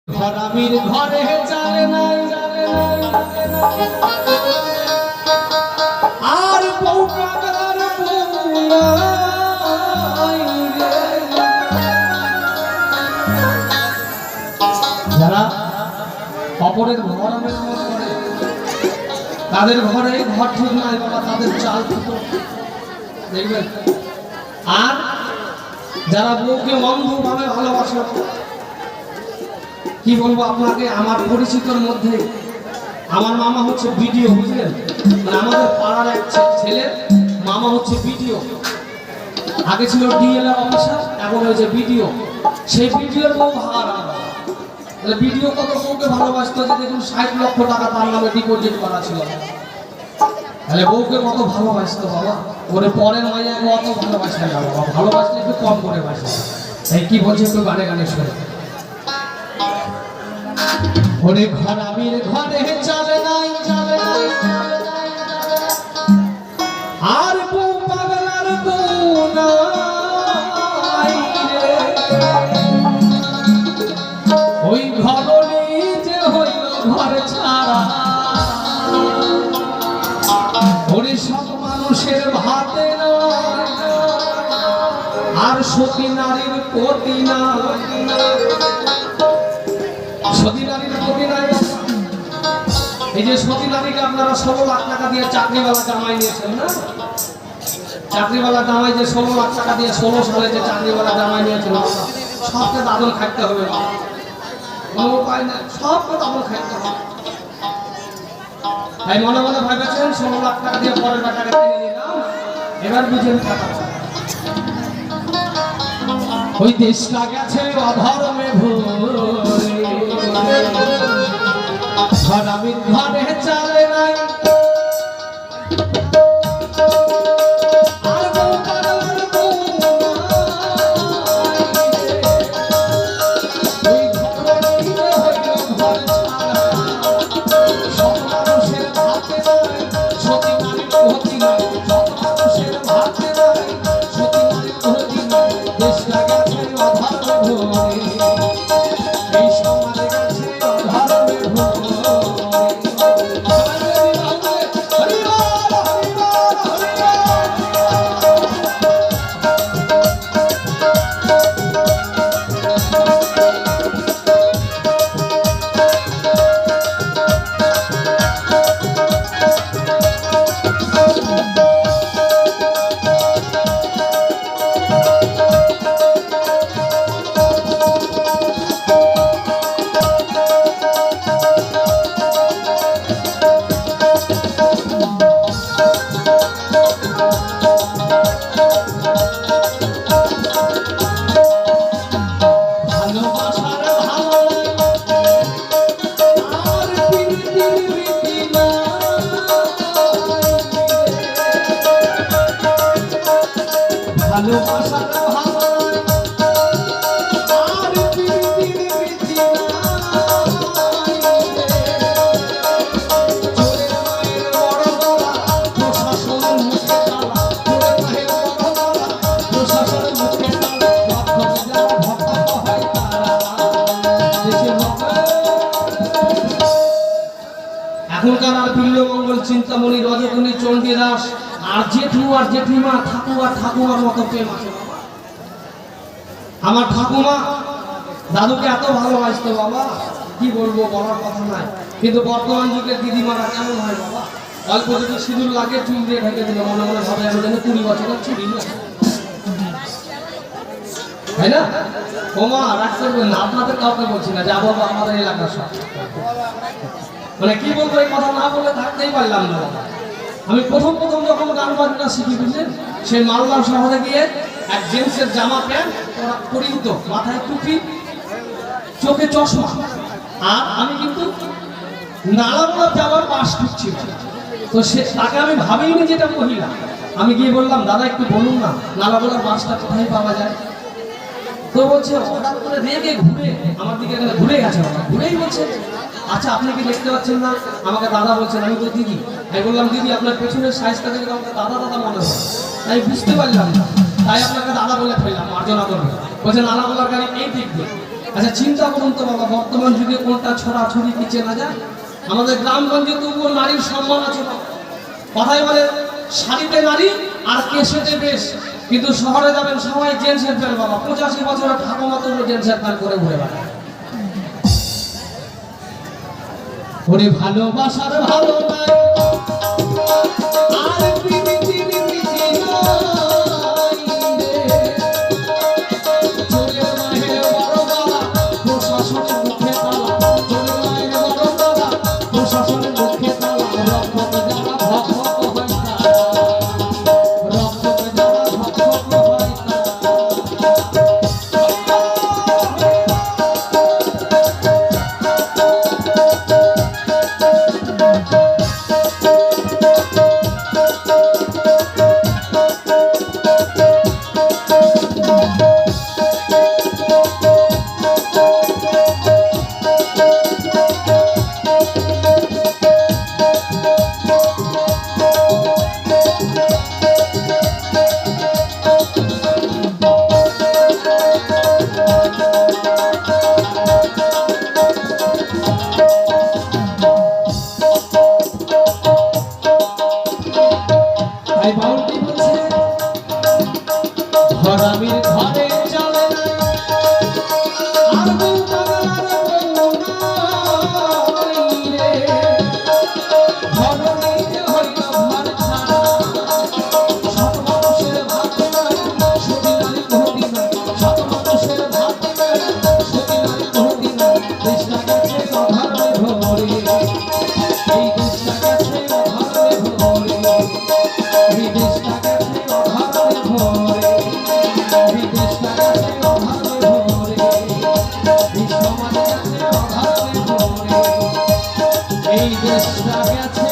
ঘরামির ঘরে চালে নাই আর বউ পাগলার যারা অপরের ঘরামের করে তাদের ঘরে ঘর ঠিক নাই বাবা, তাদের চাল ঠিক দেখবেন। আর যারা বউকে অন্ধভাবে ভালোবাসে, কি বলবো আপনাকে, আমার পরিচিতর মধ্যে আমার মামা হচ্ছে বিডিও, বুঝলেন? মানে আমাদের পাড়ার এক ছেলে মামা হচ্ছে বিডিও, আগে ছিল ডিএলআর অফিসার, এখন হয়েছে বিডিও। সেই বিডিওর বউ ভাড়া, তাহলে বিডিও কত বউকে ভালোবাসতো যে দেখুন 60 লক্ষ টাকা তার নামে ডিপোজিট করা ছিল। তাহলে বউকে কত ভালোবাসতো বাবা, ওরে পরের মাইয়াকে অত ভালোবাসে না বাবা, ভালোবাসলে একটু কম করে বাসে। এই কি বলছে একটু গানে গানে শুনে। ওরে ঘরামির ঘরে চালে নাই আর বউ পাগলার বউ নাই রে, ওই ঘরনি যে হইল ঘর ছাড়া। ওরে সব মানুষের ভাতে নয় আর সতী নারীর প্রতি না, সতী নারীর প্রতি নাই। এই যে সতী নারীকে আপনারা 16 লাখ টাকা দিয়ে চাকরিওয়ালা জামাই নিয়েছেন না, চাকরিওয়ালা জামাই যে 16 লাখ টাকা দিয়ে 16 সালে যে চাকরিওয়ালা জামাই নিয়েছিল, সবকে দাদন খাইতে হবে, কোনো উপায় নাই, সবকে দাদন খাইতে হবে। তাই মনে মনে ভাবেছেন 16 লাখ টাকা দিয়ে পরের টাকাকে কিনে নিলাম, এবার বুঝেন টাকা। ওই দেশটা গেছে অধর্মে ভরে, ঘরামির ঘরে চালে নাই আর বউ পাগলার বউ নাই, ওই ঘরনি যে হইল ঘর ছাড়া। সব মানুষের ভাতে নাই সতী নারীর প্রতি নাই, সব মানুষের ভাতে নাই সতী নারীর প্রতি নাই। দেশটা গেছে অধর্মে ভরে, এই সমাজে গেছে অধর্মে ভরে। ভালোবাসার ভালো আর প্রীতির রীতি নাই, চোরের মায়ের বড় গলা প্রশাসনের মুখে তালা, চোরের মায়ের বড় গলা প্রশাসনের মুখে তালা, ভক্ত যারা ভক্ত হয় তারা দেশের ভক্ত। এখনকার আর বিল্লমঙ্গল চিন্তামণি রজতনী চণ্ডীদাস আর জেঠু আর জেঠিমা ঠাকুমার মতো প্রেম আছে বাবা। আমার ঠাকুমা দাদুকে এত ভালোবাসতো বাবা, কি বলবো, বলার কথা নাই। কিন্তু বর্তমান যুগের দিদিমারা কেমন হয় বাবা, অল্প যদি সিঁদুর লাগে চুল দিয়ে ঢেকে দিল, মনে মনে ভাবে আমি যেন 20 বছরের ছুটি না, তাই না? ওমা রাগ করবেন না, আপনাদের কাউকে বলছি না, যাবো আমাদের এলাকার সব, মানে কি বলবো, এই কথা না বলে থাকতেই পারলাম না বাবা। আমি প্রথম যখন গান বাজনা শিখি, বুঝলেন, সেই মালদা শহরে গিয়ে এক জেন্টসের জামা প্যান্ট পরিহিত, মাথায় টুপি, চোখে চশমা, আর আমি কিন্তু নালাগোলা যাওয়ার বাস ঢুকছি। তো সে তাকে আমি ভাবিনি যেটা মহিলা। আমি গিয়ে বললাম, দাদা একটু বলুন না নালাগোলার বাসটা কোথায় পাওয়া যায়। তো বলছে হঠাৎ করে রেগে ঘুরে আমার দিকে ঘুরে গেছে, ঘুরেই বলছে, আচ্ছা আপনি কি দেখতে পাচ্ছেন না? আমাকে দাদা বলছেন। আমি তো দিদি। আমি বললাম, দিদি আপনার পেছনের সাইজটা দেখে আমাকে দাদা দাদা মনে হয়, তাই বুঝতে পারলাম না, তাই আপনাকে দাদা বলে ফেললাম, মার্জনা করবে। বলছে নালা বলার গাড়ি এই দিক দিয়ে। আচ্ছা চিন্তা করুন তো বাবা, বর্তমান যুগে কোনটা ছড়াছড়ি কি চেনা যায়? আমাদের গ্রামগঞ্জে তবুও নারীর সম্মান আছে না। কথায় বলে শাড়িতে নারী আর কেশেতে বেশ, কিন্তু শহরে যাবেন সবাই জেন্টসের প্যান্ট বাবা, 85 বছরের ঠাকুমা তবু জেন্টসের প্যান্ট করে ঘুরে বেড়ায়। ওরে ভালোবাসার ভালো নাই আর প্রীতি নাই রে, চোরের মায়ের বড় গলা প্রশাসনের মুখে তালা, চোরের মায়ের বড় গলা প্রশাসনের মুখে তালা, রক্ষক যারা ভক্ষক হয় তারা, রক্ষক যারা ভক্ষক হয় তাই বাউলটি বলছে ঘরামির ঘরে চলে নাই আর বউ বাংলার বউ নাই রে, ঘরণীতে হইল ঘর ছাড়া, শত মানুষের ভাত নাই সতী নারী ভক্তি নাই, শত মানুষের ভাত নাই সতী নারী ভক্তি নাই, দেশটা গেছে অধর্মে ভরে, এই দেশটা গেছে অধর্মে ভরে, এই দেশটা গেছে অধর্মে ভরে, এই দেশটা গেছে অধর্মে ভরে, এই সমাজ গেছে অধর্মে ভরে, এই দেশটা গেছে